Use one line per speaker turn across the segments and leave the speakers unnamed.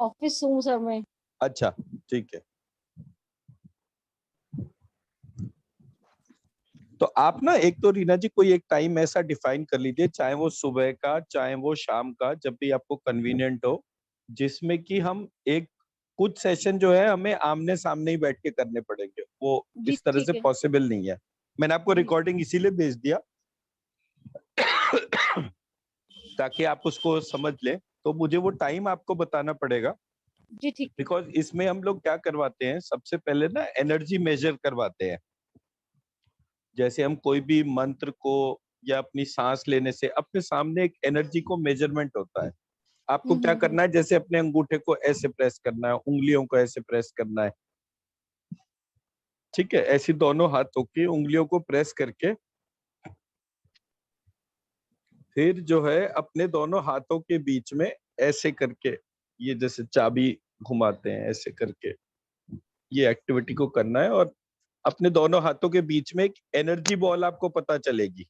Office हूँ sir मैं।
अच्छा ठीक है। तो आप ना एक तो रीना जी कोई एक टाइम ऐसा डिफाइन कर लीजिए, चाहे वो सुबह का चाहे वो शाम का, जब भी आपको कन्वीनियंट हो, जिसमें कि हम एक कुछ सेशन जो है हमें आमने सामने ही बैठ के करने पड़ेंगे, वो
जी
इस तरह
ठीक
से
है।
पॉसिबल नहीं है। मैंने आपको
जी
रिकॉर्डिंग इसीलिए भेज दिया ताकि आप उसको समझ लें। तो मुझे वो टाइम आपको बताना पड़ेगा,
जी ठीक है।
बिकॉज इसमें हम लोग क्या करवाते हैं, सबसे पहले ना एनर्जी मेजर करवाते हैं। जैसे हम कोई भी मंत्र को या अपनी सांस लेने से अपने सामने एक एनर्जी को मेजरमेंट होता है। आपको क्या
हम्म।
करना है, जैसे अपने अंगूठे को ऐसे प्रेस करना है, उंगलियों को ऐसे प्रेस करना है, ठीक है, ऐसी दोनों हाथों की उंगलियों को प्रेस करके फिर जो है अपने दोनों हाथों के बीच में ऐसे करके, ये जैसे चाबी घुमाते हैं ऐसे करके, ये एक्टिविटी को करना है। और अपने दोनों हाथों के बीच में एक एनर्जी बॉल आपको पता चलेगी,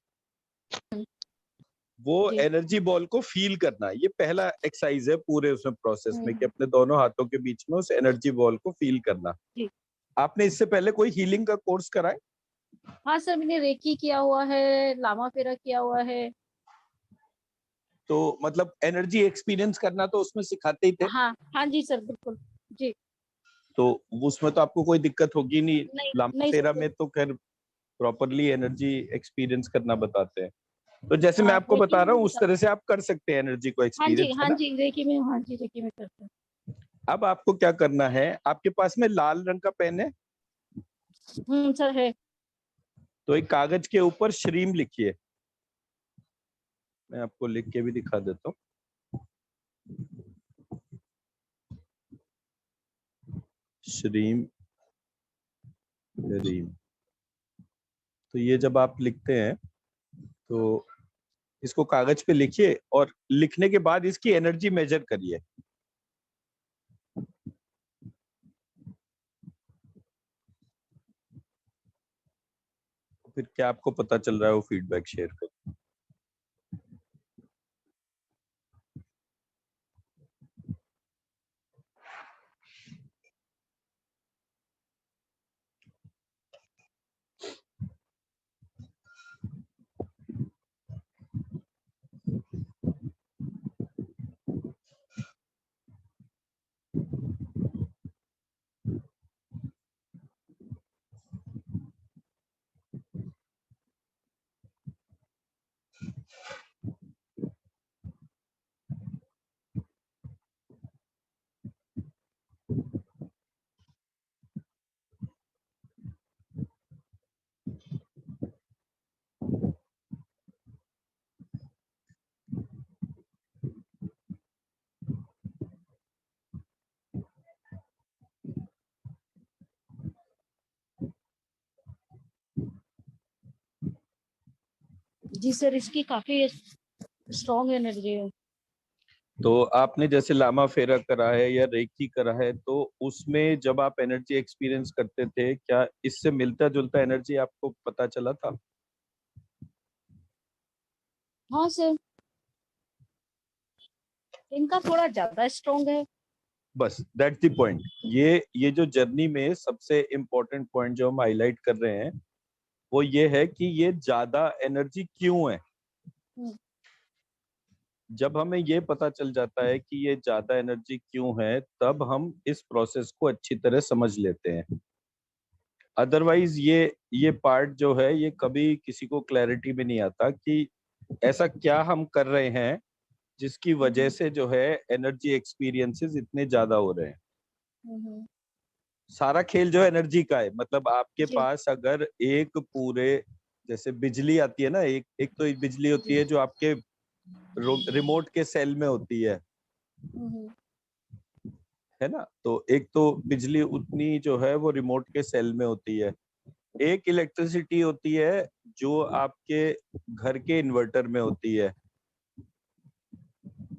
वो
जी।
एनर्जी बॉल को फील करना है। ये पहला एक्सरसाइज है पूरे उसमें प्रोसेस में, कि
हम्म।
अपने दोनों हाथों के बीच में उस एनर्जी बॉल को फील करना।
जी
आपने इससे पहले कोई हीलिंग का कोर्स करा है?
हाँ सर, मैंने रेकी किया हुआ है, लामा फेरा किया हुआ है।
तो मतलब एनर्जी एक्सपीरियंस करना तो उसमें सिखाते ही थे,
हाँ हाँ जी सर, बिल्कुल। जी।
तो उसमें तो आपको कोई दिक्कत होगी नहीं।
नहीं
लामा
नहीं
फेरा
सर।
में तो खैर प्रॉपरली एनर्जी एक्सपीरियंस करना बताते हैं। तो जैसे मैं
हाँ,
आपको
रेकी
बता रहा
में
हूँ उस तरह
बताते
से आप कर सकते हैं एनर्जी को
हैं।
एक्सपीरियंस, है
हाँ
ना।
जी रेकी में, हाँ जी रेकी में करते हैं।
अब आपको क्या करना है, आपके पास में लाल रंग का पेन है,
सर है।
तो एक कागज के ऊपर श्रीम लिखिए। मैं आपको लिख के भी दिखा देता हूँ। श्रीम रीम। तो ये जब आप लिखते हैं तो इसको कागज पे लिखिए, और लिखने के बाद इसकी एनर्जी मेजर करिए। फिर क्या आपको पता चल रहा है वो फीडबैक शेयर करो।
जी सर, इसकी काफी स्ट्रॉन्ग एनर्जी है।
तो आपने जैसे लामा फेरा करा है या रेकी करा है, तो उसमें जब आप एनर्जी एक्सपीरियंस करते थे, क्या इससे मिलता जुलता एनर्जी आपको पता चला था?
हाँ सर, इनका थोड़ा ज्यादा स्ट्रॉन्ग है।
बस दैट्स द पॉइंट। ये जो जर्नी में सबसे इम्पोर्टेंट पॉइंट जो हम हाईलाइट कर रहे हैं, वो ये है कि ये ज्यादा एनर्जी क्यों है।
हम्म।
जब हमें ये पता चल जाता है कि ये ज्यादा एनर्जी क्यों है, तब हम इस प्रोसेस को अच्छी तरह समझ लेते हैं। अदरवाइज ये पार्ट जो है, ये कभी किसी को क्लैरिटी में नहीं आता कि ऐसा क्या हम कर रहे हैं जिसकी वजह
हम्म।
से जो है एनर्जी एक्सपीरियंसेस इतने ज्यादा हो रहे हैं।
हम्म।
सारा खेल जो है एनर्जी का है। मतलब आपके
जी
पास अगर एक पूरे, जैसे बिजली आती है ना, एक एक तो बिजली होती
जी।
है जो आपके रिमोट के सेल में होती
हम्म।
है ना। तो एक तो बिजली उतनी जो है वो रिमोट के सेल में होती है। एक इलेक्ट्रिसिटी होती है जो आपके घर के इन्वर्टर में होती है।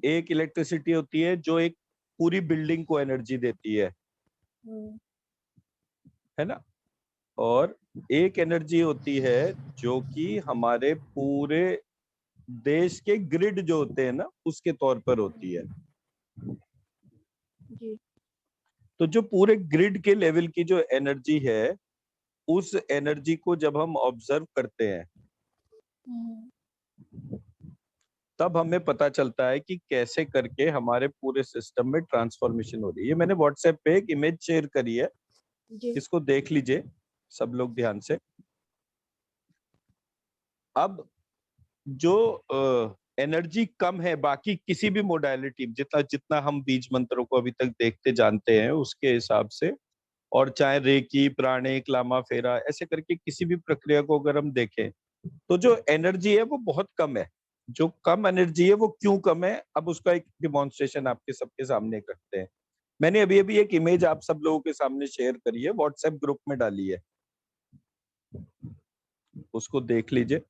एक इलेक्ट्रिसिटी होती है जो एक पूरी बिल्डिंग को एनर्जी देती
हम्म।
है ना। और एक एनर्जी होती है जो कि हमारे पूरे देश के ग्रिड जो होते हैं ना, उसके तौर पर होती है।
जी।
तो जो पूरे ग्रिड के लेवल की जो एनर्जी है, उस एनर्जी को जब हम ऑब्जर्व करते हैं,
हम्म,
तब हमें पता चलता है कि कैसे करके हमारे पूरे सिस्टम में ट्रांसफॉर्मेशन हो रही है। ये मैंने व्हाट्सएप पे एक इमेज शेयर करी है,
जी।
इसको देख लीजिए सब लोग ध्यान से। अब जो एनर्जी कम है बाकी किसी भी मोडालिटी, जितना जितना हम बीज मंत्रों को अभी तक देखते जानते हैं उसके हिसाब से, और चाहे रेकी, प्राणिक, लामा फेरा, ऐसे करके किसी भी प्रक्रिया को अगर हम देखें, तो जो एनर्जी है वो बहुत कम है। जो कम एनर्जी है वो क्यों कम है, अब उसका एक डिमॉन्स्ट्रेशन आपके सबके सामने करते हैं। मैंने अभी अभी एक इमेज आप सब लोगों के सामने शेयर करी है, व्हाट्सएप ग्रुप में डाली है, उसको देख लीजिए।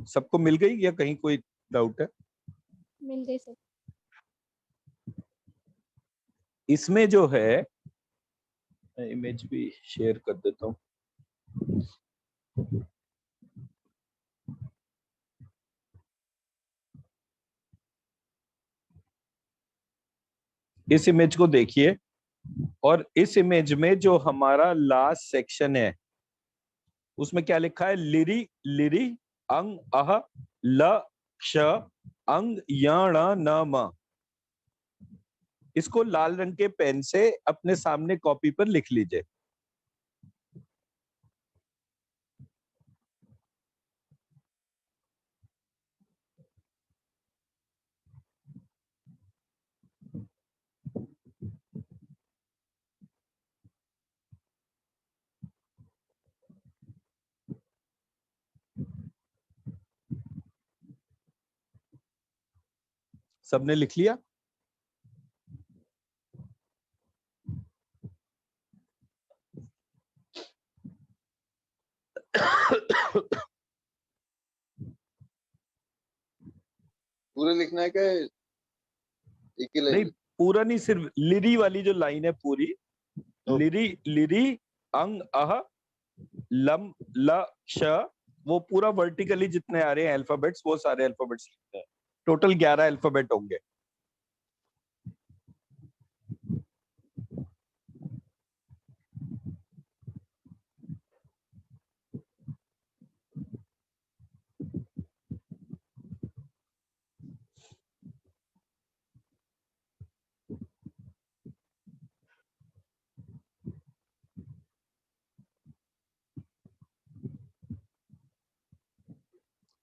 सबको मिल गई या कहीं कोई डाउट है?
मिल गई सर।
इसमें जो है, मैं इमेज भी शेयर कर देता हूँ। इस इमेज को देखिए, और इस इमेज में जो हमारा लास्ट सेक्शन है उसमें क्या लिखा है? लिरी लिरी अंग अह ल क्ष अंग यण न म। इसको लाल रंग के पेन से अपने सामने कॉपी पर लिख लीजिए। सबने लिख लिया?
पूरा लिखना है क्या? एक ही
नहीं,
लाइन?
पूरा नहीं, सिर्फ लिरी वाली जो लाइन है पूरी।
ओ।
लिरी लिरी अंग अह लम ल क्ष, वो पूरा वर्टिकली जितने आ रहे हैं अल्फाबेट्स, वो सारे अल्फाबेट्स लिखते हैं। टोटल 11 अल्फाबेट होंगे।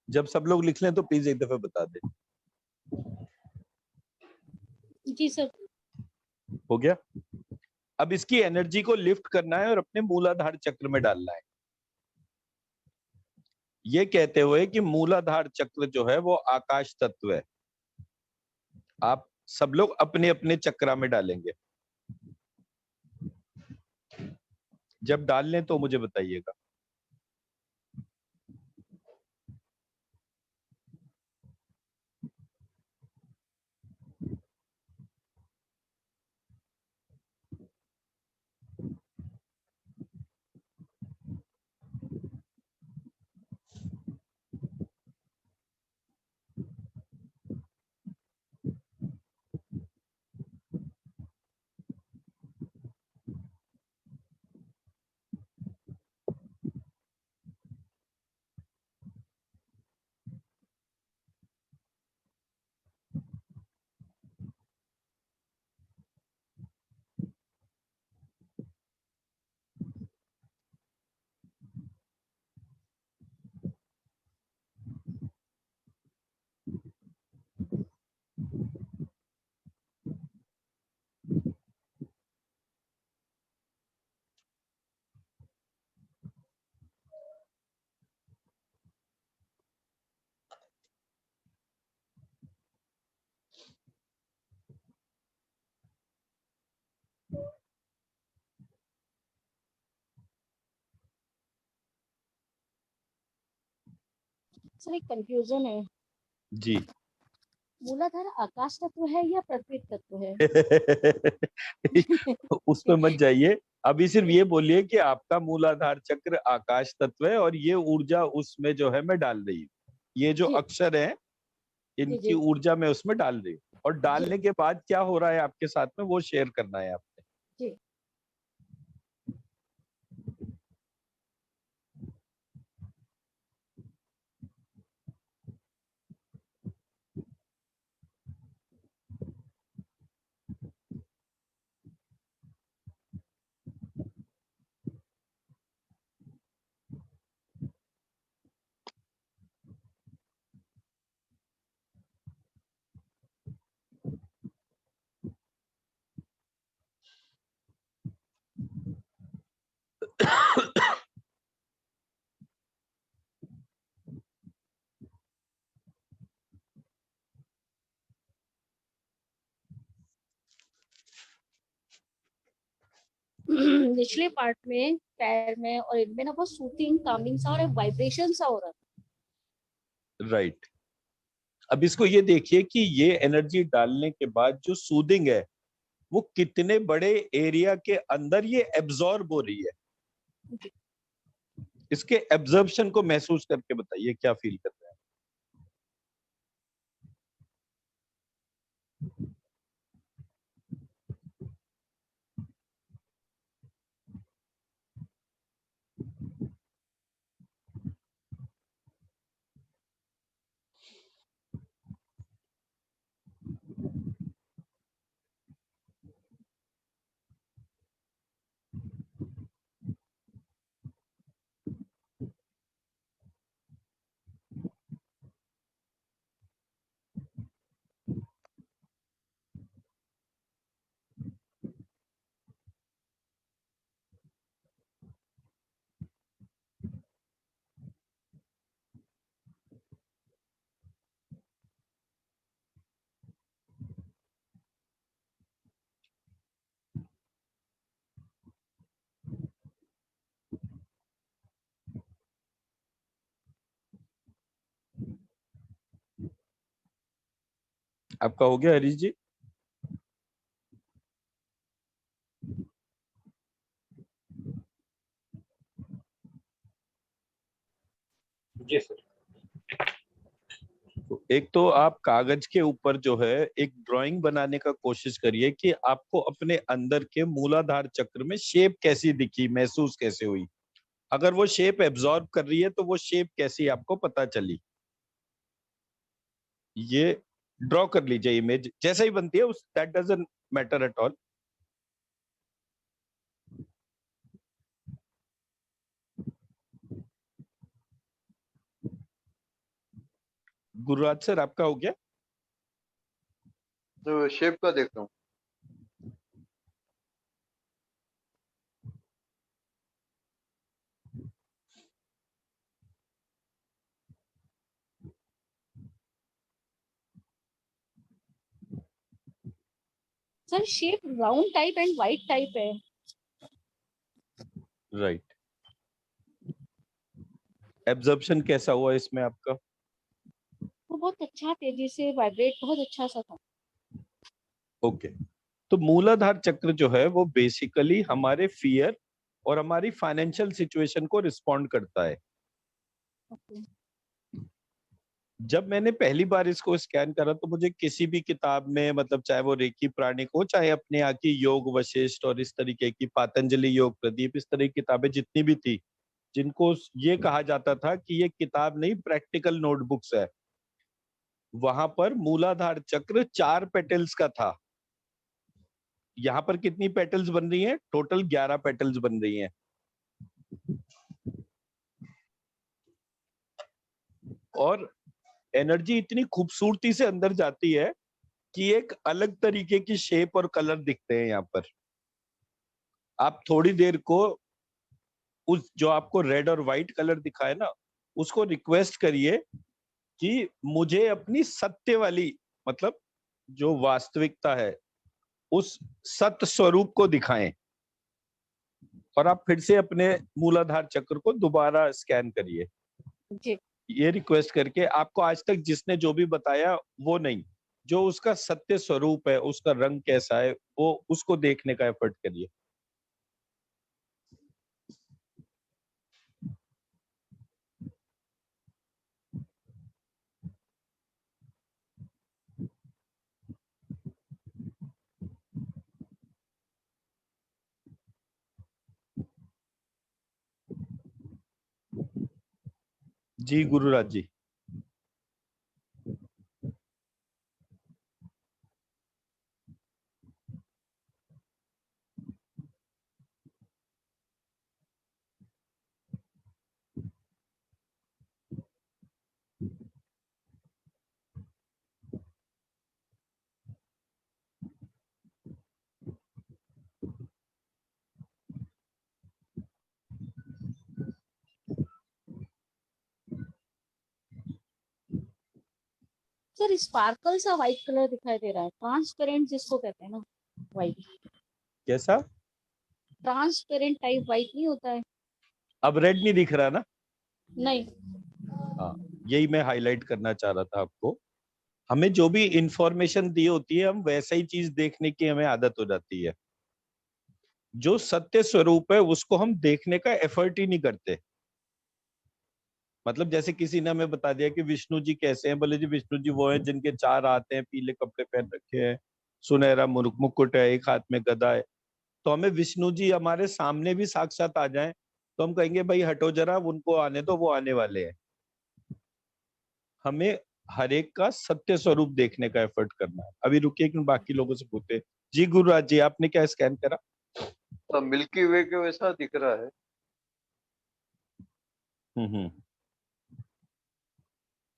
जब सब लोग लिख लें तो प्लीज एक दफा बता दें।
जी सर।
हो गया? अब इसकी एनर्जी को लिफ्ट करना है और अपने मूलाधार चक्र में डालना है, ये कहते हुए कि मूलाधार चक्र जो है वो आकाश तत्व है। आप सब लोग अपने अपने चक्रा में डालेंगे। जब डाल लें तो मुझे बताइएगा।
सर एक कंफ्यूजन है,
जी।
मूलाधार आकाश तत्व है या पृथ्वी तत्व है?
उसमें मत जाइए, अभी सिर्फ ये बोलिए कि आपका मूलाधार चक्र आकाश तत्व है और ये ऊर्जा उसमें जो है मैं डाल रही हूँ। ये जो
जी
अक्षर है
जी
इनकी
जी
ऊर्जा मैं उसमें डाल रही हूँ, और
जी
डालने के बाद क्या हो रहा है आपके साथ में वो शेयर करना है आपने।
जी। निचले पार्ट में, पैर में और इनमें ना बहुत सूथिंग कामिंग सा और वाइब्रेशन सा हो रहा
राइट। अब इसको ये देखिए कि ये एनर्जी डालने के बाद जो सूदिंग है वो कितने बड़े एरिया के अंदर ये एब्जॉर्ब हो रही है।
था।
इसके एब्जॉर्प्शन को महसूस करके बताइए क्या फील कर रहे हैं। आपका हो गया हरीश जी?
जी सर।
तो एक तो आप कागज के ऊपर जो है एक ड्राइंग बनाने का कोशिश करिए कि आपको अपने अंदर के मूलाधार चक्र में शेप कैसी दिखी, महसूस कैसे हुई। अगर वो शेप एब्जॉर्ब कर रही है तो वो शेप कैसी आपको पता चली, ये ड्रॉ कर लीजिए। इमेज जैसे ही बनती है उस that doesn't matter at all. Gururaj sir आपका हो गया?
तो शेप का देख रहा हूँ।
Sir shape round type and white type है।
राइट। एब्जॉर्प्शन कैसा हुआ इसमें आपका?
वो बहुत अच्छा तेजी से वाइब्रेट, बहुत अच्छा सा था।
ओके। तो मूलाधार चक्र जो है वो बेसिकली हमारे फियर और हमारी फाइनेंशियल सिचुएशन को रिस्पॉन्ड करता है।
ओके।
जब मैंने पहली बार इसको स्कैन करा तो मुझे किसी भी किताब में, मतलब चाहे वो रेकी प्राणिक हो, चाहे अपने यहाँ की योग वशिष्ठ और इस तरीके की पातंजलि योग प्रदीप, इस तरह की किताबें जितनी भी थी, जिनको ये कहा जाता था कि ये किताब नहीं प्रैक्टिकल नोटबुक्स है, वहां पर मूलाधार चक्र 4 पेटल्स का था। यहाँ पर कितनी पेटल्स बन रही हैं? टोटल 11 पेटल्स बन रही हैं। और एनर्जी इतनी खूबसूरती से अंदर जाती है कि एक अलग तरीके की शेप और कलर दिखते हैं यहाँ पर। आप थोड़ी देर को उस जो आपको रेड और व्हाइट कलर दिखा है ना, उसको रिक्वेस्ट करिए कि मुझे अपनी सत्य वाली, मतलब जो वास्तविकता है, उस सत्य स्वरूप को दिखाएं। और आप फिर से अपने मूलाधार चक्र को दोबारा स्कैन करिए,
जी
ये रिक्वेस्ट करके आपको आज तक जिसने जो भी बताया वो नहीं, जो उसका सत्य स्वरूप है, उसका रंग कैसा है, वो उसको देखने का एफर्ट करिए। जी गुरुराज जी।
सर स्पार्कल सा व्हाइट कलर दिखाई दे रहा है, ट्रांसपेरेंट जिसको कहते हैं ना, व्हाइट,
कैसा?
ट्रांसपेरेंट टाइप व्हाइट नहीं होता है?
अब रेड नहीं दिख रहा ना?
नहीं।
हाँ, यही मैं हाईलाइट करना चाह रहा था आपको। हमें जो भी इंफॉर्मेशन दी होती है, हम वैसा ही चीज देखने की हमें आदत हो जाती है। जो सत्य स्वरूप है उसको हम देखने का एफर्ट ही नहीं करते। मतलब जैसे किसी ने हमें बता दिया कि विष्णु जी कैसे हैं, बोले जी विष्णु जी वो हैं जिनके 4 हाथ हैं, पीले कपड़े पहन रखे हैं, सुनहरा मुकुट है, एक हाथ में गदा है। तो हमें विष्णु जी हमारे सामने भी साक्षात आ जाएं तो हम कहेंगे भाई हटो जरा, उनको आने दो, वो आने वाले हैं। हमें हर एक का सत्य स्वरूप देखने का एफर्ट करना है। अभी रुकिए कि बाकी लोगों से पूछते। जी गुरुराज जी, आपने क्या स्कैन करा?
तो मिल्की वे के वैसा दिख रहा है।
हम्म।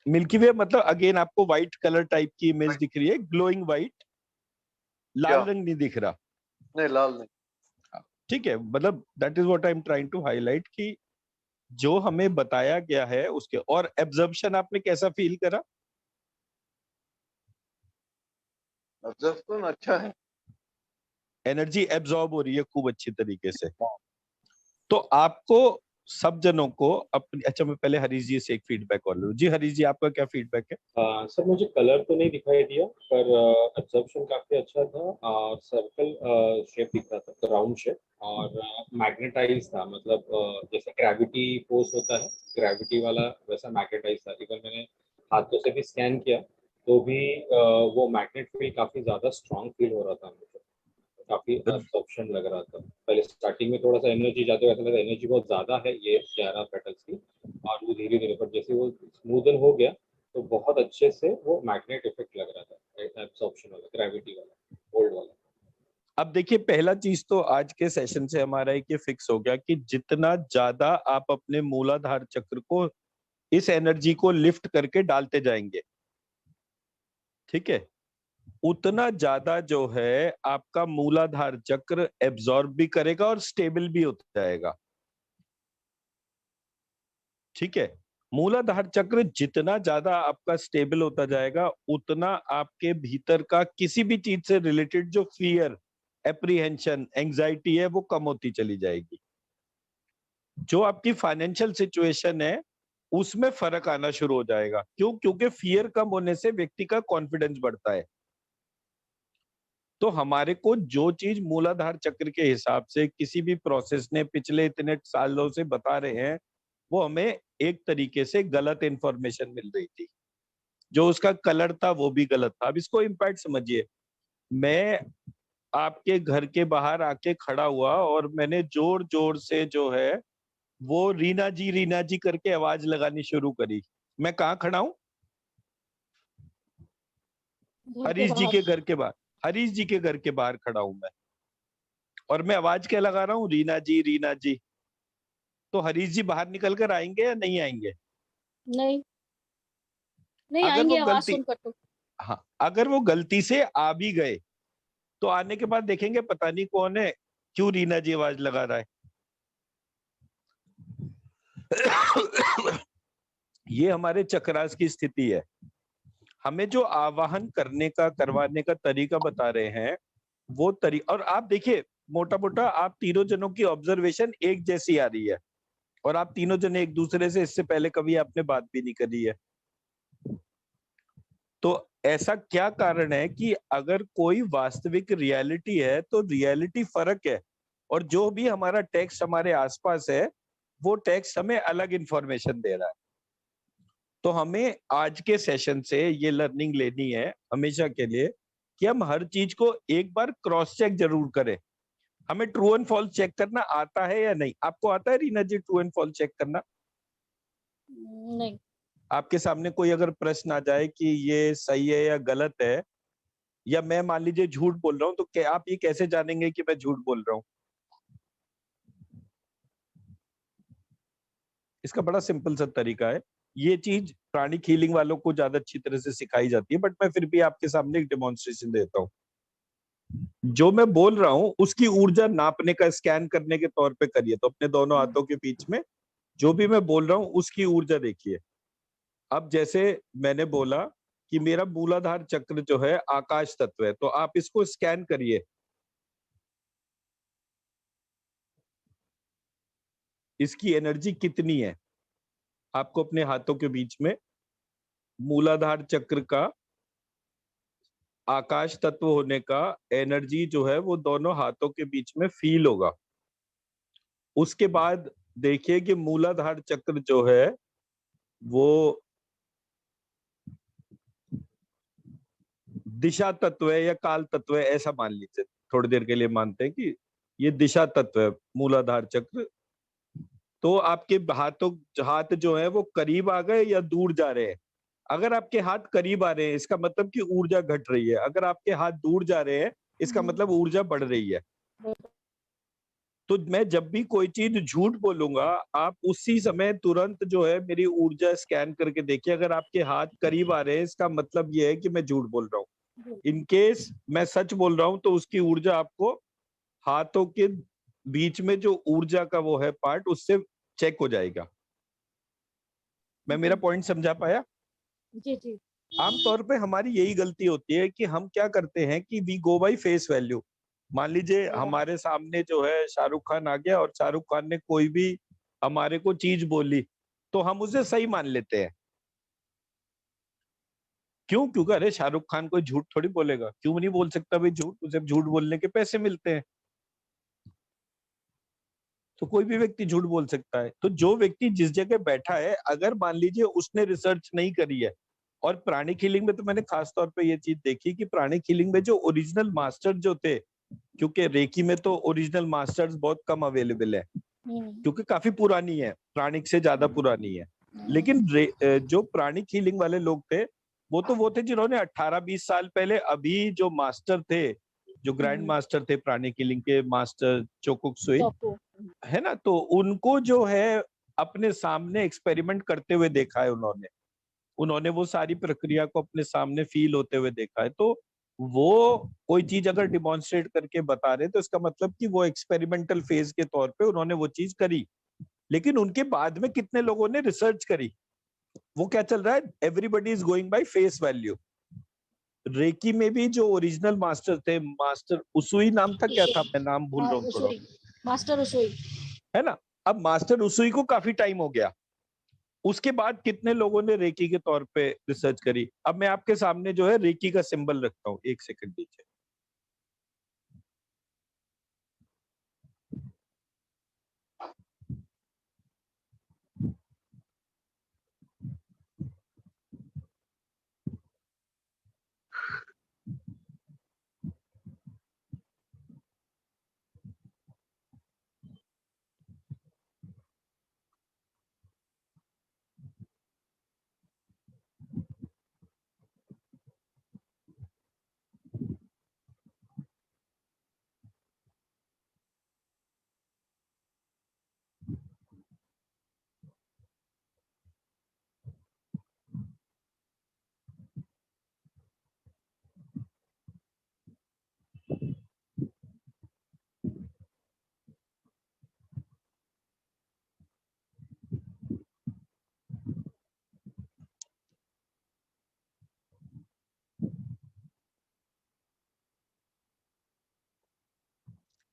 मिल्की वे मतलब अगेन आपको व्हाइट कलर टाइप की इमेज दिख रही है, ग्लोइंग व्हाइट,
क्या?
लाल रंग नहीं दिख रहा।
नहीं, लाल नहीं।
ठीक है, मतलब that is what I am trying to highlight कि जो हमें बताया गया है उसके। और एब्जॉर्प्शन आपने कैसा फील करा?
ऑब्जर्वेशन अच्छा है।
एनर्जी एब्जॉर्ब हो रही है खूब अच्छी तरीके से। तो आपको सब जनों को अपनी, अच्छा मैं पहले हरीश जी से एक फीडबैक और लूं। जी हरीश जी, आपका क्या फीडबैक है?
सर मुझे कलर तो नहीं दिखाई दिया, पर एब्जॉर्प्शन काफी अच्छा था। और सर्कल शेप दिख रहा था, राउंड शेप, और मैग्नेटाइज था। मतलब जैसे ग्रेविटी फोर्स होता है, ग्रेविटी वाला वैसा मैग्नेटाइज था। इवन मैंने हाथों से भी स्कैन किया तो भी वो मैग्नेट फील्ड काफी ज्यादा स्ट्रांग फील हो रहा था मुझे। काफी ऑप्शन लग रहा था। पहले स्टार्टिंग में थोड़ा सा एनर्जी जाते हुए ऐसा लगा एनर्जी बहुत ज्यादा है ये 11 पेटल्स की, और वो धीरे धीरे, पर जैसे वो स्मूदन हो गया तो बहुत अच्छे से वो मैग्नेट इफेक्ट लग रहा था, एब्सॉर्प्शन वाला, ग्रेविटी वाला, होल्ड वाला।
अब देखिए, पहला चीज तो आज के सेशन से हमारा एक ये फिक्स हो गया कि जितना ज्यादा आप अपने मूलाधार चक्र को, इस एनर्जी को लिफ्ट करके डालते जाएंगे, ठीक है, उतना ज्यादा जो है आपका मूलाधार चक्र एब्जॉर्ब भी करेगा और स्टेबल भी होता जाएगा। ठीक है, मूलाधार चक्र जितना ज्यादा आपका स्टेबल होता जाएगा, उतना आपके भीतर का किसी भी चीज से रिलेटेड जो फियर, एप्रीहेंशन, एंजाइटी है, वो कम होती चली जाएगी। जो आपकी फाइनेंशियल सिचुएशन है उसमें फर्क आना शुरू हो जाएगा। क्यों? क्योंकि फियर कम होने से व्यक्ति का कॉन्फिडेंस बढ़ता है। तो हमारे को जो चीज मूलाधार चक्र के हिसाब से किसी भी प्रोसेस ने पिछले इतने सालों से बता रहे हैं, वो हमें एक तरीके से गलत इंफॉर्मेशन मिल रही थी। जो उसका कलर था वो भी गलत था। अब इसको इम्पैक्ट समझिए। मैं आपके घर के बाहर आके खड़ा हुआ और मैंने जोर जोर से जो है वो रीना जी करके आवाज लगानी शुरू करी। मैं कहाँ खड़ा हूँ?
घर के
हरीश जी
बाहर।
के घर के बाहर। हरीश जी के घर के बाहर खड़ा हूं मैं, और मैं आवाज क्या लगा रहा हूँ? रीना जी, रीना जी। तो हरीश जी बाहर निकल कर आएंगे या नहीं आएंगे?
नहीं, नहीं
अगर वो
आएंगे आवाज
गलती,
सुनकर तो।
हाँ, अगर वो गलती से आ भी गए तो आने के बाद देखेंगे पता नहीं कौन है, क्यों रीना जी आवाज लगा रहा है। ये हमारे चक्रास की स्थिति है। हमें जो आवाहन करने का, करवाने का तरीका बता रहे हैं, वो तरीका। और आप देखिए, मोटा मोटा आप तीनों जनों की ऑब्जर्वेशन एक जैसी आ रही है, और आप तीनों जने एक दूसरे से इससे पहले कभी आपने बात भी नहीं करी है। तो ऐसा क्या कारण है कि अगर कोई वास्तविक रियलिटी है तो रियलिटी फर्क है, और जो भी हमारा टेक्स्ट हमारे आसपास है वो टेक्स्ट हमें अलग इंफॉर्मेशन दे रहा है। तो हमें आज के सेशन से ये लर्निंग लेनी है हमेशा के लिए कि हम हर चीज को एक बार क्रॉस चेक जरूर करें। हमें ट्रू एंड फॉल्स चेक करना आता है या नहीं? आपको आता है रीना जी ट्रू एंड फॉल्स चेक करना?
नहीं।
आपके सामने कोई अगर प्रश्न आ जाए कि ये सही है या गलत है, या मैं मान लीजिए झूठ बोल रहा हूँ, तो क्या आप ये कैसे जानेंगे कि मैं झूठ बोल रहा हूँ? इसका बड़ा सिंपल सा तरीका है। ये चीज प्राणिक हीलिंग वालों को ज्यादा अच्छी तरह से सिखाई जाती है, बट मैं फिर भी आपके सामने एक डेमोन्स्ट्रेशन देता हूँ। जो मैं बोल रहा हूँ उसकी ऊर्जा नापने का, स्कैन करने के तौर पे करिए। तो अपने दोनों हाथों के बीच में जो भी मैं बोल रहा हूँ उसकी ऊर्जा देखिए। अब जैसे मैंने बोला कि मेरा मूलाधार चक्र जो है आकाश तत्व है, तो आप इसको स्कैन करिए। इसकी एनर्जी कितनी है? आपको अपने हाथों के बीच में मूलाधार चक्र का, आकाश तत्व होने का एनर्जी जो है वो दोनों हाथों के बीच में फील होगा। उसके बाद देखिए कि मूलाधार चक्र जो है वो दिशा तत्व है या काल तत्व है, ऐसा मान लीजिए। थोड़ी देर के लिए मानते हैं कि ये दिशा तत्व है मूलाधार चक्र। तो आपके हाथ जो है वो करीब आ गए या दूर जा रहे हैं? अगर आपके हाथ करीब आ रहे हैं इसका मतलब कि ऊर्जा घट रही है, अगर आपके हाथ दूर जा रहे हैं इसका मतलब ऊर्जा बढ़ रही है। तो मैं जब भी कोई चीज झूठ बोलूंगा, आप उसी समय तुरंत जो है मेरी ऊर्जा स्कैन करके देखिए। अगर आपके हाथ करीब आ रहे हैं इसका मतलब ये है कि मैं झूठ बोल रहा हूँ। इन केस मैं सच बोल रहा हूँ तो उसकी ऊर्जा आपको हाथों के बीच में जो ऊर्जा का वो है पार्ट, उससे चेक हो जाएगा। मैं मेरा पॉइंट समझा पाया?
जी जी।
आमतौर पे हमारी यही गलती होती है कि हम क्या करते हैं कि we go by face value. मान लीजिए हमारे सामने जो है शाहरुख खान आ गया और शाहरुख खान ने कोई भी हमारे को चीज बोली तो हम उसे सही मान लेते हैं। क्यों? क्योंकि अरे शाहरुख खान कोई झूठ थोड़ी बोलेगा, क्यों नहीं बोल सकता भाई झूठ, उसे झूठ बोलने के पैसे मिलते हैं। तो कोई भी व्यक्ति झूठ बोल सकता है। तो जो व्यक्ति जिस जगह बैठा है, अगर मान लीजिए उसने रिसर्च नहीं करी है, और प्राणिक हीलिंग में तो मैंने खास तौर पे ये चीज देखी कि प्राणिक हीलिंग में जो ओरिजिनल मास्टर जो थे, क्योंकि रेकी में तो ओरिजिनल मास्टर्स बहुत कम अवेलेबल है क्योंकि काफी पुरानी है, प्राणिक से ज्यादा पुरानी है। लेकिन जो प्राणिक हीलिंग वाले लोग थे वो थे जिन्होंने 18-20 साल पहले, अभी जो मास्टर थे, जो ग्रैंड मास्टर थे प्राणिक हीलिंग के, मास्टर चोकुक सुई,
चौको।
है ना, तो उनको जो है अपने सामने एक्सपेरिमेंट करते हुए देखा है उन्होंने। उन्होंने वो सारी प्रक्रिया को अपने सामने फील होते हुए देखा है। तो वो कोई चीज अगर डिमॉन्स्ट्रेट करके बता रहे तो इसका मतलब कि वो एक्सपेरिमेंटल फेज के तौर पे उन्होंने वो चीज करी। लेकिन उनके बाद में कितने लोगों ने रिसर्च करी? वो क्या चल रहा है, everybody is going by face value. Reiki में भी जो ओरिजिनल मास्टर थे, मास्टर उसुई नाम था, क्या था, मैं नाम भूल
हाँ,
रहा हूँ थोड़ा,
उसोई, मास्टर उसोई।
है ना। अब मास्टर उसुई को काफी टाइम हो गया, उसके बाद कितने लोगों ने रेकी के तौर पे रिसर्च करी? अब मैं आपके सामने जो है रेकी का सिंबल रखता हूँ, एक सेकंड दीजिए।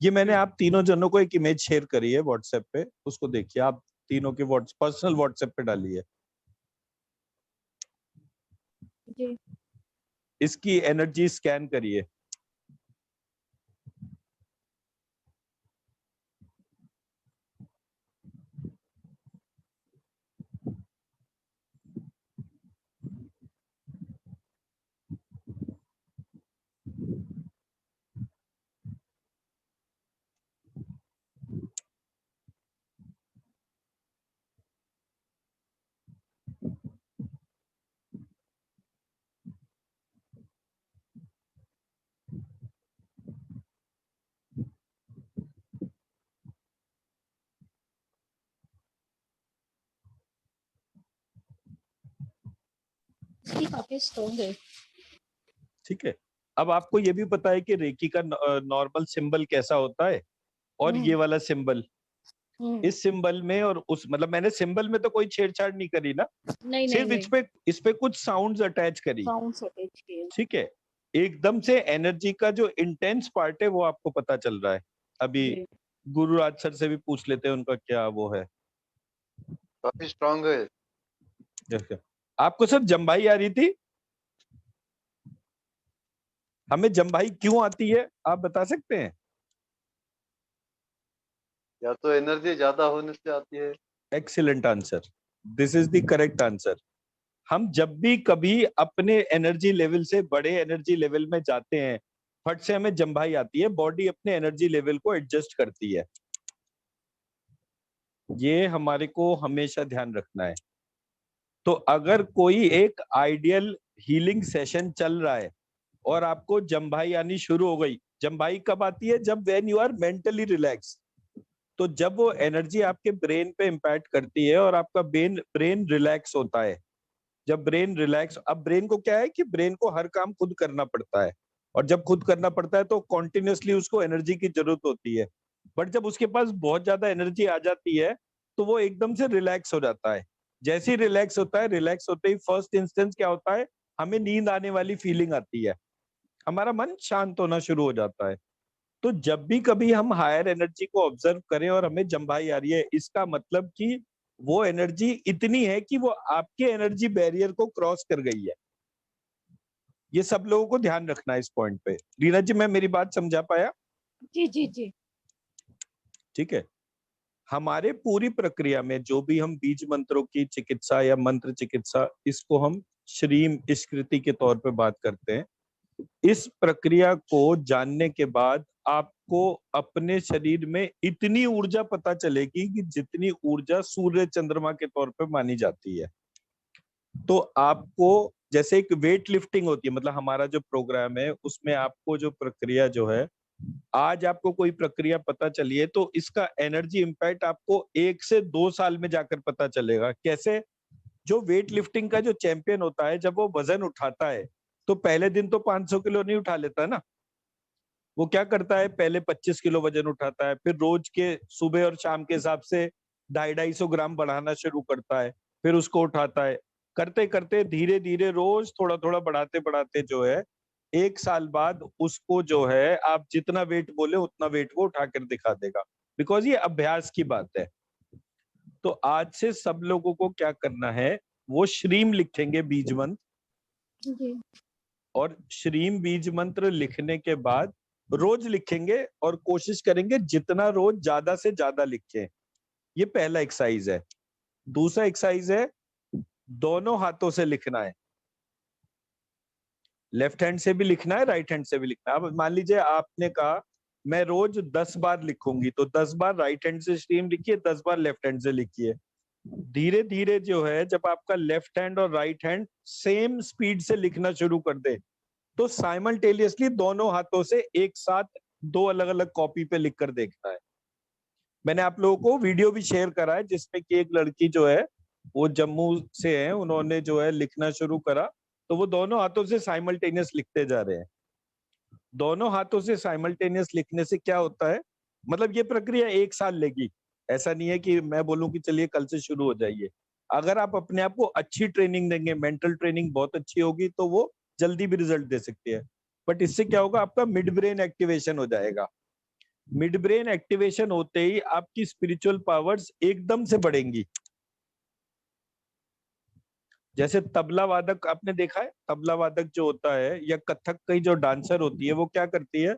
ये मैंने आप तीनों जनों को एक इमेज शेयर करी है व्हाट्सएप पे, उसको देखिए। आप तीनों के पर्सनल व्हाट्सएप पे डालिए।
जी।
इसकी एनर्जी स्कैन करिए।
इसकी काफी स्ट्रॉन्ग है।
ठीक है, अब आपको ये भी पता है कि रेकी का नॉर्मल सिंबल कैसा होता है और ये वाला सिंबल, इस सिंबल में और उस, मतलब मैंने सिंबल में तो कोई छेड़छाड़ नहीं करी ना,
नहीं नहीं
सिर्फ
नहीं,
इस पे कुछ साउंड्स अटैच करी।
साउंड अटैच किए।
ठीक है, एकदम से एनर्जी का जो इंटेंस पार्ट है वो आपको पता चल रहा है। अभी
जी।
गुरुराज सर से भी पूछ लेते हैं उनका क्या वो है।
काफी स्ट्रांग है।
जैसे आपको सर जम्भाई आ रही थी, हमें जम्भाई क्यों आती है आप बता सकते हैं?
या तो एनर्जी ज्यादा होने से आती है।
Excellent answer, this is the correct answer. हम जब भी कभी अपने एनर्जी लेवल से बड़े एनर्जी लेवल में जाते हैं, फट से हमें जम्भाई आती है, बॉडी अपने एनर्जी लेवल को एडजस्ट करती है। ये हमारे को हमेशा ध्यान रखना है। तो अगर कोई एक आइडियल हीलिंग सेशन चल रहा है और आपको जम्भाई आनी शुरू हो गई, जम्भाई कब आती है? जब when you are mentally relax. तो जब वो एनर्जी आपके ब्रेन पे इम्पैक्ट करती है और आपका ब्रेन रिलैक्स होता है, जब ब्रेन रिलैक्स, अब ब्रेन को क्या है कि ब्रेन को हर काम खुद करना पड़ता है, और जब खुद करना पड़ता है तो कॉन्टिन्यूसली उसको एनर्जी की जरूरत होती है। बट जब उसके पास बहुत ज्यादा एनर्जी आ जाती है तो वो एकदम से रिलैक्स हो जाता है। जैसे ही रिलैक्स होता है, रिलैक्स होते ही फर्स्ट इंस्टेंस क्या होता है, हमें नींद आने वाली फीलिंग आती है, हमारा मन शांत होना शुरू हो जाता है। तो जब भी कभी हम हायर एनर्जी को ऑब्जर्व करें और हमें जम्भाई आ रही है, इसका मतलब कि वो एनर्जी इतनी है कि वो आपके एनर्जी बैरियर को क्रॉस कर गई है। ये सब लोगों को ध्यान रखना है इस पॉइंट पे। रीना जी, मैं मेरी बात समझा पाया?
जी जी जी।
ठीक है, हमारे पूरी प्रक्रिया में जो भी हम बीज मंत्रों की चिकित्सा या मंत्र चिकित्सा, इसको हम श्रीम स्कृति के तौर पे बात करते हैं। इस प्रक्रिया को जानने के बाद आपको अपने शरीर में इतनी ऊर्जा पता चलेगी कि जितनी ऊर्जा सूर्य चंद्रमा के तौर पे मानी जाती है। तो आपको जैसे एक वेट लिफ्टिंग होती है, मतलब हमारा जो प्रोग्राम है उसमें आपको जो प्रक्रिया जो है, आज आपको कोई प्रक्रिया पता चली है तो इसका एनर्जी इम्पैक्ट आपको 1 से 2 साल में जाकर पता चलेगा। कैसे? जो वेट लिफ्टिंग का जो चैंपियन होता है, जब वो वजन उठाता है तो पहले दिन तो 500 किलो नहीं उठा लेता ना, वो क्या करता है, पहले 25 किलो वजन उठाता है, फिर रोज के सुबह और शाम के हिसाब से 250-250 ग्राम बढ़ाना शुरू करता है, फिर उसको उठाता है। करते करते धीरे धीरे रोज थोड़ा थोड़ा बढ़ाते बढ़ाते जो है, 1 साल बाद उसको जो है आप जितना वेट बोले उतना वेट वो उठा कर दिखा देगा, बिकॉज ये अभ्यास की बात है। तो आज से सब लोगों को क्या करना है, वो श्रीम लिखेंगे, बीज मंत्र,
जी
और श्रीम बीज मंत्र लिखने के बाद रोज लिखेंगे और कोशिश करेंगे जितना रोज ज्यादा से ज्यादा लिखें। ये पहला एक्सरसाइज है। दूसरा एक्सरसाइज है, दोनों हाथों से लिखना है, लेफ्ट हैंड से भी लिखना है, राइट हैंड से भी लिखना है। अब मान लीजिए आपने कहा मैं रोज 10 बार लिखूंगी, तो 10 बार राइट हैंड से स्ट्रीम लिखिए, 10 बार लेफ्ट हैंड से लिखिए। धीरे धीरे जो है, जब आपका लेफ्ट हैंड और राइट हैंड सेम स्पीड से लिखना शुरू कर दे, तो साइमल्टेनियसली दोनों हाथों से एक साथ 2 अलग अलग कॉपी पे लिख कर देखना है। मैंने आप लोगों को वीडियो भी शेयर करा है जिसमें कि एक लड़की जो है वो जम्मू से है, उन्होंने जो है लिखना शुरू करा, तो वो दोनों हाथों से साइमल्टेनियस लिखते जा रहे हैं। दोनों हाथों से साइमल्टेनियस लिखने से क्या होता है, मतलब ये प्रक्रिया 1 साल लेगी, ऐसा नहीं है कि मैं बोलूं कि चलिए कल से शुरू हो जाइए। अगर आप अपने आप को अच्छी ट्रेनिंग देंगे, मेंटल ट्रेनिंग बहुत अच्छी होगी, तो वो जल्दी भी रिजल्ट दे सकती है। बट इससे क्या होगा, आपका मिड ब्रेन एक्टिवेशन हो जाएगा। मिड ब्रेन एक्टिवेशन होते ही आपकी स्पिरिचुअल पावर्स एकदम से बढ़ेंगी। जैसे तबला वादक आपने देखा है, तबला वादक जो होता है या कथक की जो डांसर होती है, वो क्या करती है,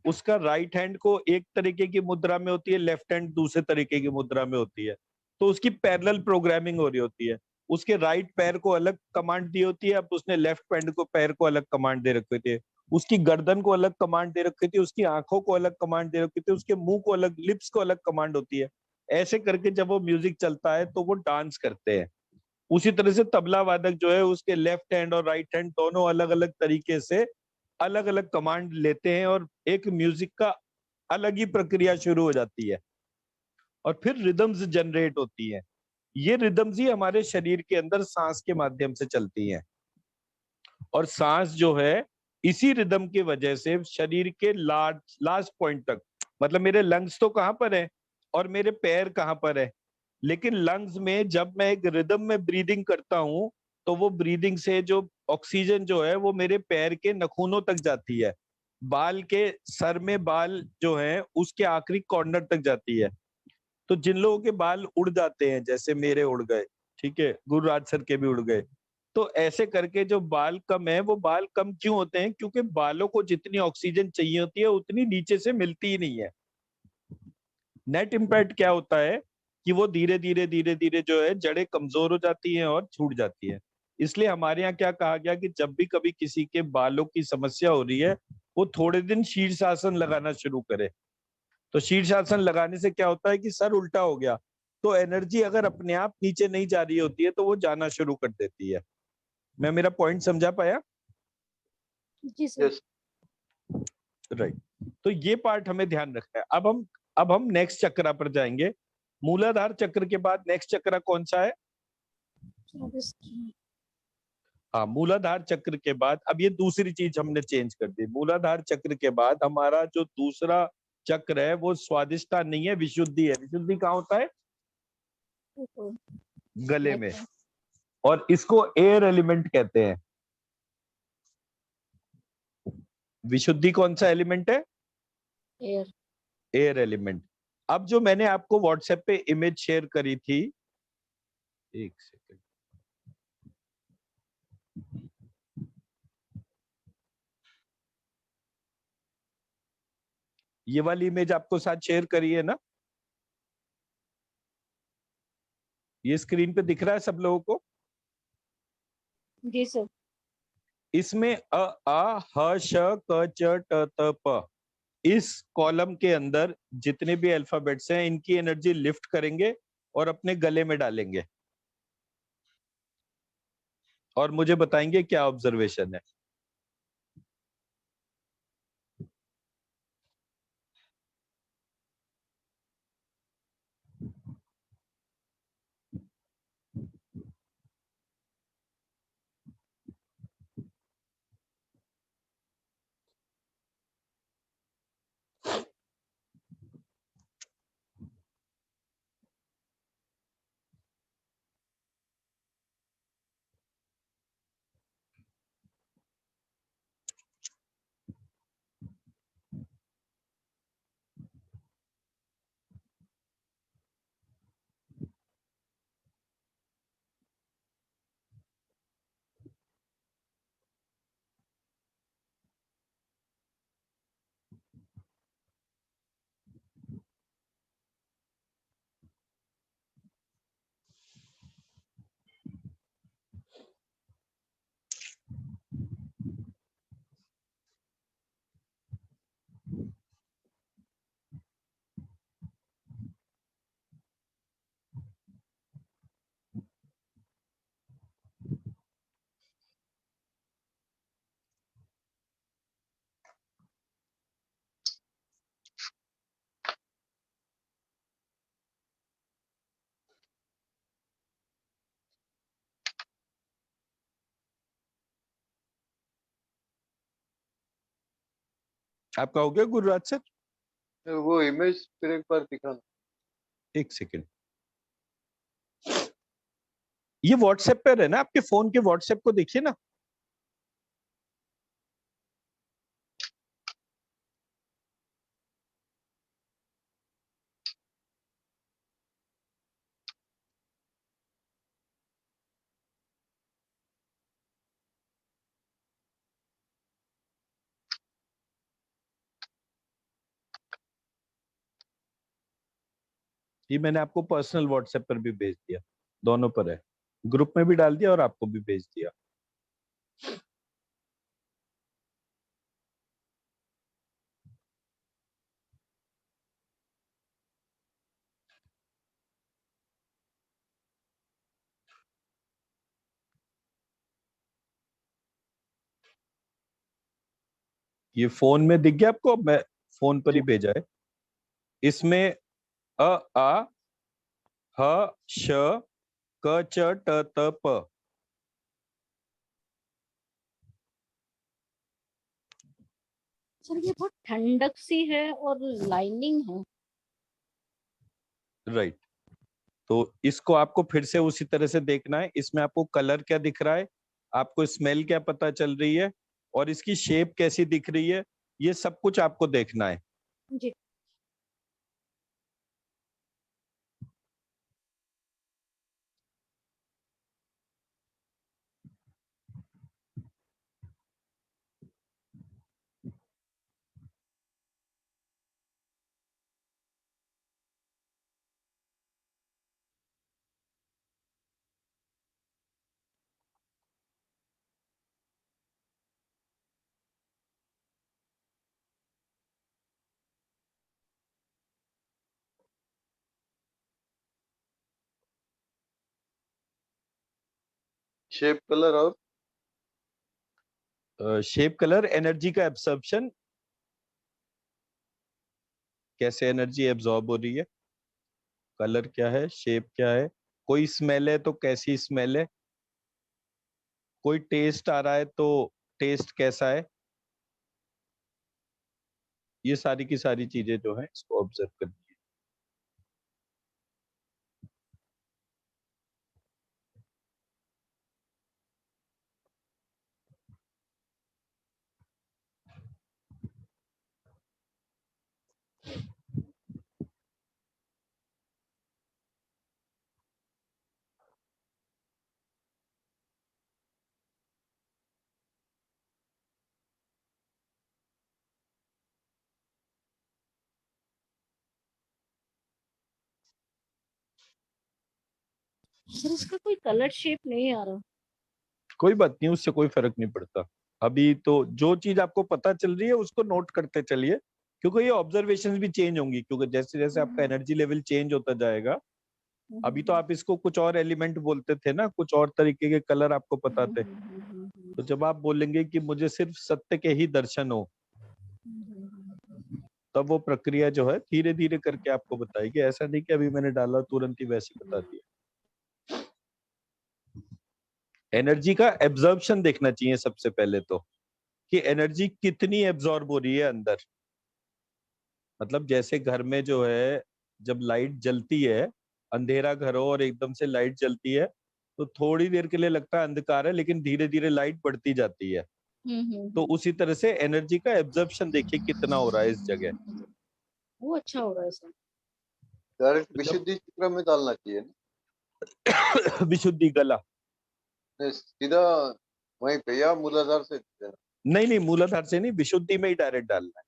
उसका राइट हैंड को एक तरीके की मुद्रा में होती है, लेफ्ट हैंड दूसरे तरीके की मुद्रा में होती है, तो उसकी पैरेलल प्रोग्रामिंग हो रही होती है। उसके राइट पैर को अलग कमांड दी होती है, अब उसने लेफ्ट पैर को अलग कमांड दे रखी होती है, उसकी गर्दन को अलग कमांड दे रखी थी, उसकी आंखों को अलग कमांड दे रखी थी, उसके मुंह को अलग, लिप्स को अलग कमांड होती है। ऐसे करके जब वो म्यूजिक चलता है तो वो डांस करते हैं। उसी तरह से तबला वादक जो है, उसके लेफ्ट हैंड और राइट हैंड दोनों अलग अलग तरीके से अलग अलग कमांड लेते हैं और एक म्यूजिक का अलग ही प्रक्रिया शुरू हो जाती है, और फिर रिदम्स जनरेट होती है। ये रिदम्स ही हमारे शरीर के अंदर सांस के माध्यम से चलती हैं। और सांस जो है इसी रिदम की वजह से शरीर के लास्ट पॉइंट तक, मतलब मेरे लंग्स तो कहाँ पर है और मेरे पैर कहाँ पर है, लेकिन लंग्स में जब मैं एक रिदम में ब्रीदिंग करता हूं तो वो ब्रीदिंग से जो ऑक्सीजन जो है वो मेरे पैर के नखूनों तक जाती है, बाल के सर में बाल जो है उसके आखिरी कॉर्नर तक जाती है। तो जिन लोगों के बाल उड़ जाते हैं, जैसे मेरे उड़ गए, ठीक है, गुरुराज सर के भी उड़ गए, तो ऐसे करके जो बाल कम है, वो बाल कम क्यों होते हैं? क्योंकि बालों को जितनी ऑक्सीजन चाहिए होती है उतनी नीचे से मिलती ही नहीं है। नेट इम्पैक्ट क्या होता है कि वो धीरे धीरे धीरे धीरे जो है जड़ें कमजोर हो जाती हैं और छूट जाती है। इसलिए हमारे यहाँ क्या कहा गया कि जब भी कभी किसी के बालों की समस्या हो रही है, वो थोड़े दिन शीर्षासन लगाना शुरू करे। तो शीर्षासन लगाने से क्या होता है कि सर उल्टा हो गया, तो एनर्जी अगर अपने आप नीचे नहीं जा रही होती है तो वो जाना शुरू कर देती है। मैं मेरा पॉइंट समझा पाया?
जी सर।
Yes
right. तो ये पार्ट हमें ध्यान रखना है। अब हम नेक्स्ट चक्र पर जाएंगे। मूलाधार चक्र के बाद नेक्स्ट चक्र कौन सा है? हाँ, मूलाधार चक्र के बाद अब ये दूसरी चीज हमने चेंज कर दी। मूलाधार चक्र के बाद हमारा जो दूसरा चक्र है वो स्वादिष्टा नहीं है, विशुद्धि है। विशुद्धि कहाँ होता है? गले में। और इसको एयर एलिमेंट कहते हैं। विशुद्धि कौन सा एलिमेंट है?
एयर।
Air element. अब जो मैंने आपको व्हाट्सएप पे इमेज शेयर करी थी, एक सेकंड, ये वाली इमेज आपको साथ शेयर करी है ना? ये स्क्रीन पे दिख रहा है सब लोगों को?
जी सर।
इसमें अ आ ह श क च ट त प, इस कॉलम के अंदर जितने भी अल्फाबेट्स हैं इनकी एनर्जी लिफ्ट करेंगे और अपने गले में डालेंगे और मुझे बताएंगे क्या ऑब्जर्वेशन है। आपका हो गया गुरुराज सर?
वो इमेज फिर एक बार दिखाना।
एक सेकंड, ये व्हाट्सएप पर है ना? आपके फोन के व्हाट्सएप को देखिए ना। ये मैंने आपको पर्सनल व्हाट्सएप पर भी भेज दिया, दोनों पर है, ग्रुप में भी डाल दिया और आपको भी भेज दिया। ये फोन में दिख गया आपको? मैं फोन पर ही भेजा है। इसमें अ आ ह श क च ट त प,
सर ये बहुत ठंडक सी है और लाइनिंग है।
राइट, तो इसको आपको फिर से उसी तरह से देखना है। इसमें आपको कलर क्या दिख रहा है, आपको स्मेल क्या पता चल रही है, और इसकी शेप कैसी दिख रही है, ये सब कुछ आपको देखना है।
जी।
शेप कलर और
शेप कलर एनर्जी का एब्सॉर्प्शन, कैसे एनर्जी एब्जॉर्ब हो रही है, कलर क्या है, शेप क्या है, कोई स्मेल है तो कैसी स्मेल है, कोई टेस्ट आ रहा है तो टेस्ट कैसा है, ये सारी की सारी चीजें जो है इसको ऑब्जर्व करनी है।
सर इसका कोई कलर शेप नहीं आ रहा।
कोई बात नहीं, उससे कोई फर्क नहीं पड़ता। अभी तो जो चीज आपको पता चल रही है उसको नोट करते चलिए, क्योंकि ये ऑब्जर्वेशंस भी चेंज होंगी, क्योंकि जैसे जैसे आपका एनर्जी लेवल चेंज होता जाएगा। अभी तो आप इसको कुछ और एलिमेंट बोलते थे ना, कुछ और तरीके के कलर आपको पता थे, तो जब आप बोलेंगे कि मुझे सिर्फ सत्य के ही दर्शन हो, तब वो प्रक्रिया जो है धीरे धीरे करके आपको बताएगी। ऐसा नहीं कि अभी मैंने डाला तुरंत ही वैसे बता दिया। एनर्जी का एब्जॉर्प्शन देखना चाहिए सबसे पहले तो, कि एनर्जी कितनी एब्जॉर्ब हो रही है अंदर। मतलब जैसे घर में जो है, जब लाइट जलती है, अंधेरा घर हो और एकदम से लाइट जलती है, तो थोड़ी देर के लिए लगता है अंधकार है, लेकिन धीरे धीरे लाइट बढ़ती जाती है। तो उसी तरह से एनर्जी का एब्जॉर्प्शन देखिए कितना हो रहा है इस जगह।
वो अच्छा हो रहा है सर।
डायरेक्ट
जब
विशुद्धि चक्र में डालना चाहिए ना?
विशुद्धि गला,
नहीं, सीधा वहीं पे या मूलाधार से देना?
नहीं नहीं, मूलाधार से नहीं, विशुद्धि में ही डायरेक्ट डालना है।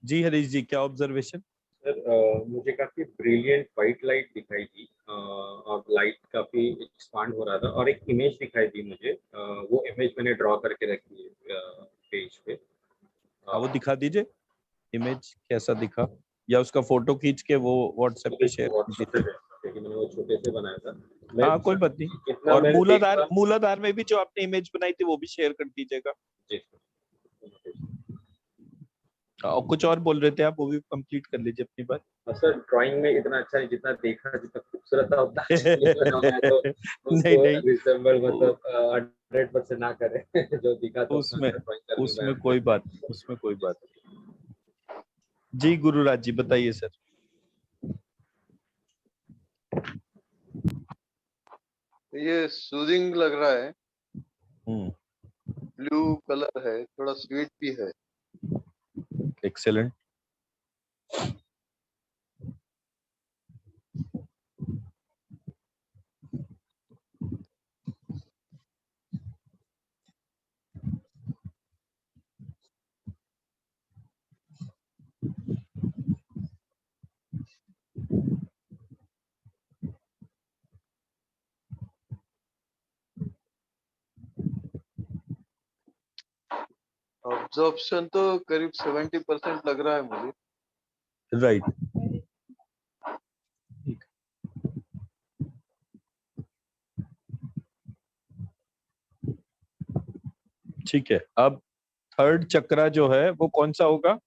जी हरीश जी, क्या ऑब्जर्वेशन?
सर मुझे काफी ब्रिलियंट वाइट लाइट दिखाई दी, और लाइट काफी एक्सपांड हो रहा था, और एक इमेज दिखाई दी मुझे। वो इमेज मैंने ड्रॉ करके रखी है पेज पे।
हाँ, वो दिखा दीजिए, इमेज कैसा दिखा, या उसका फोटो खींच के वो व्हाट्सएप पे शेयर कर
व्हाट्सएप पे
दीजिए।
क्योंकि मैंने वो छोटे से बनाया था। मैं
हाँ कोई बात नहीं।
जितना
और
मैंने
मूलाधार,
देखा।
मूलाधार में भी जो आपने इमेज बनाई थी वो भी शेयर कर दीजिएगा।
जी सर।
और कुछ और बोल रहे थे आप, वो भी कंप्लीट कर लीजिए अपनी बात।
सर ड्राइंग में इतना अच्छा नहीं, जितना देखा जितना खूबसूरत था उतना अच्छा नहीं बना। मैं तो
नहीं
उसको
नहीं,
रिसेंबल मतलब 100% ना करे। जो दिखा था उतना
उसमें
अच्छा ड्राइंग कर नहीं
उसमें
पाया।
कोई बात, उसमें कोई बात। जी गुरुराज जी बताइए सर।
ये सूदिंग लग रहा है,
हम्म,
ब्लू कलर है, थोड़ा स्वीट भी है।
एक्सेलेंट।
ऑब्जॉर्प्शन तो करीब 70% लग रहा है मुझे।
राइट, ठीक है। अब थर्ड चक्रा जो है वो कौन सा होगा?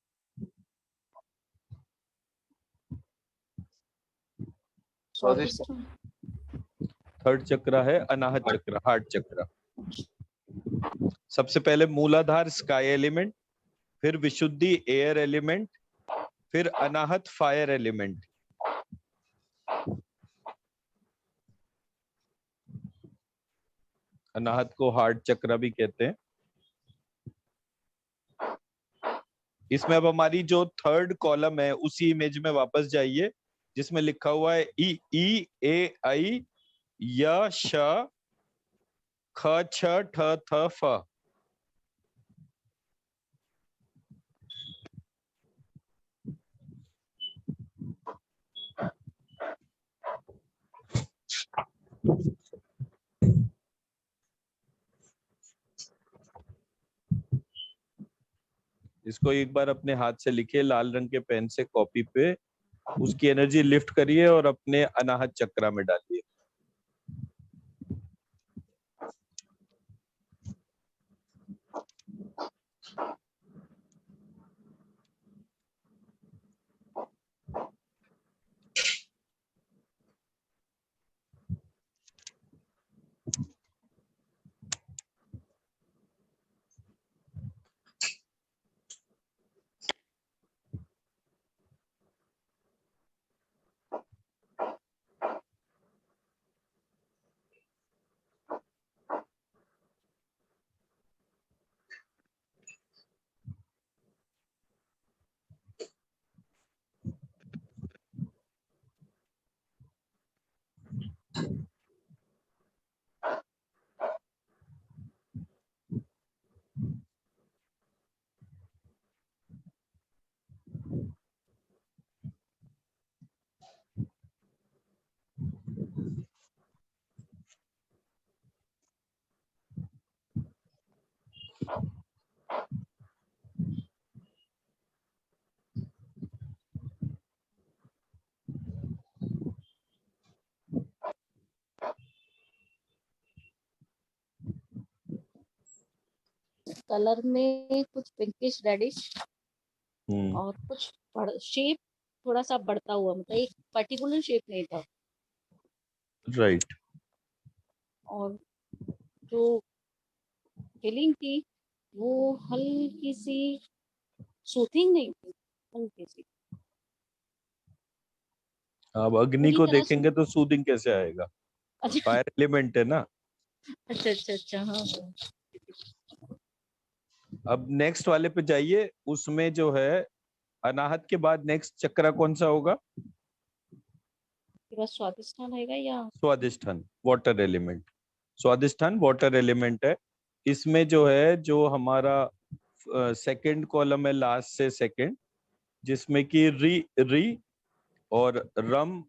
स्वादिष्ट
थर्ड चक्र है अनाहत चक्र, हार्ट चक्र। सबसे पहले मूलाधार स्काई एलिमेंट, फिर विशुद्धि एयर एलिमेंट, फिर अनाहत फायर एलिमेंट। अनाहत को हार्ट चक्र भी कहते हैं। इसमें अब हमारी जो थर्ड कॉलम है उसी इमेज में वापस जाइए जिसमें लिखा हुआ है ई ई ए आई य श ख छ ठ थ फ। इसको एक बार अपने हाथ से लिखिए लाल रंग के पेन से कॉपी पे, उसकी एनर्जी लिफ्ट करिए और अपने अनाहत चक्र में डालिए।
कलर में कुछ पिंकिश रेडिश और कुछ शेप थोड़ा सा बढ़ता हुआ, मतलब एक पर्टिकुलर शेप नहीं था।
राइट।
और जो फीलिंग थी वो हल्की सी सूथिंग नहीं थी, हल्की सी।
अब अग्नि
पूरी
को
तरह
देखेंगे तो सूदिंग कैसे आएगा?
अच्छा
फायर एलिमेंट है ना।
अच्छा अच्छा अच्छा, हाँ हाँ।
अब नेक्स्ट वाले पे जाइए, उसमें जो है अनाहत के बाद नेक्स्ट चक्र कौन सा होगा?
ये बस स्वादिष्ठान रहेगा या
स्वादिष्ठान, वाटर एलिमेंट। स्वादिष्ठान वाटर एलिमेंट है। इसमें जो है जो हमारा सेकंड कॉलम है लास्ट से सेकंड, जिसमें कि री री और रम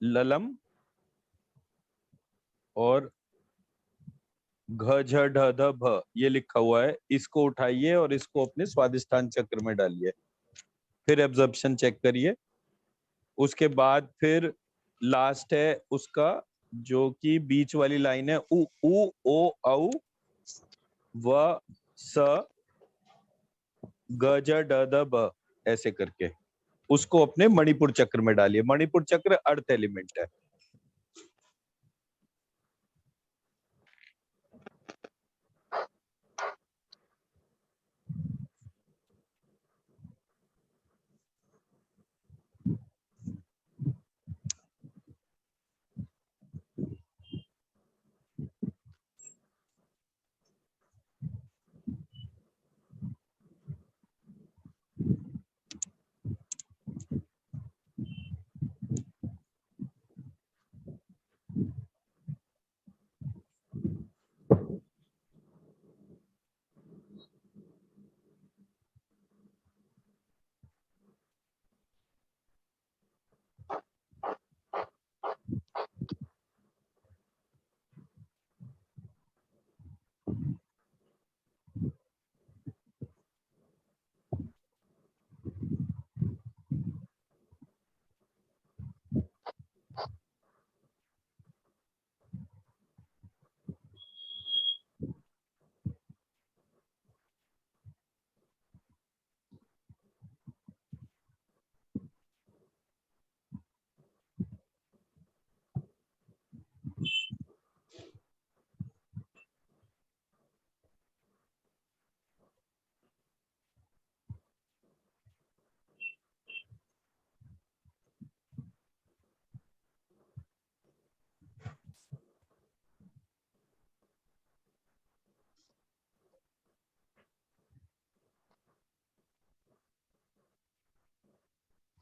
ललम और घ झ ढ ध भ ये लिखा हुआ है। इसको उठाइए और इसको अपने स्वादिष्ठान चक्र में डालिए, फिर एब्जॉर्प्शन चेक करिए। उसके बाद फिर लास्ट है उसका जो कि बीच वाली लाइन है उ उ ओ औ व स ग ज ड द ब, ऐसे करके उसको अपने मणिपुर चक्र में डालिए। मणिपुर चक्र अर्थ एलिमेंट है।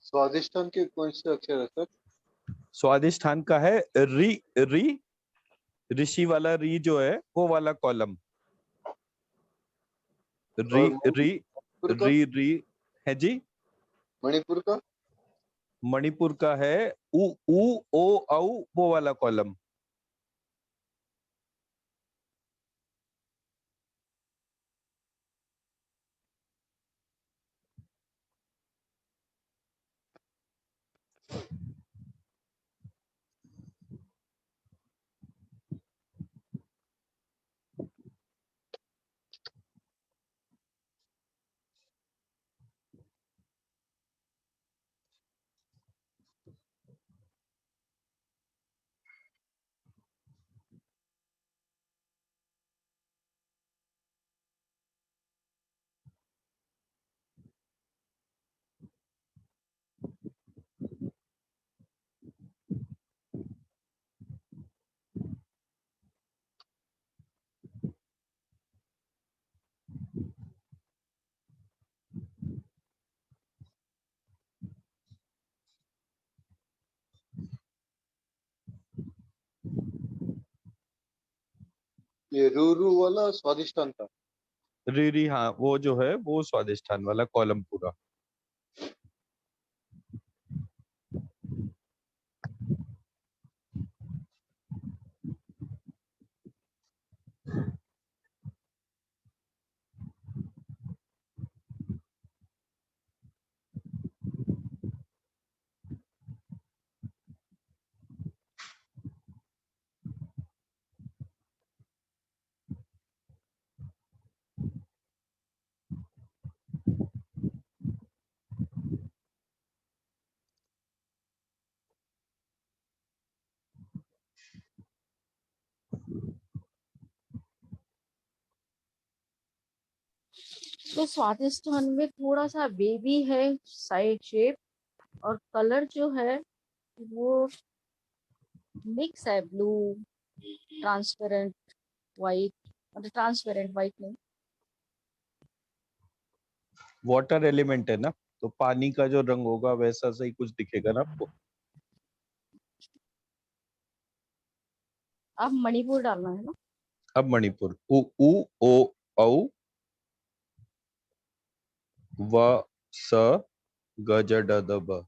स्वादिष्टान के कौन से अक्षर है सर?
स्वादिष्ठान का है री री, ऋषि वाला री जो है वो वाला कॉलम, री
और
री
मणिपुर का?
री है जी।
मणिपुर का?
मणिपुर का है उ उ ओ औ वो वाला कॉलम।
ये रूरू वाला स्वादिष्टान था।
री हाँ, वो जो है वो स्वादिष्ठान वाला कॉलम पूरा।
तो स्वादिष्टान में थोड़ा सा बेबी है साइड शेप, और कलर जो है वो मिक्स है, ब्लू, ट्रांसपेरेंट वाइट, मतलब ट्रांसपेरेंट वाइट नहीं।
वाटर एलिमेंट है ना, तो पानी का जो रंग होगा वैसा सही कुछ दिखेगा ना आपको।
अब मणिपुर डालना है ना।
अब मणिपुर उ उ ओ औ व स ग ज ड द ब।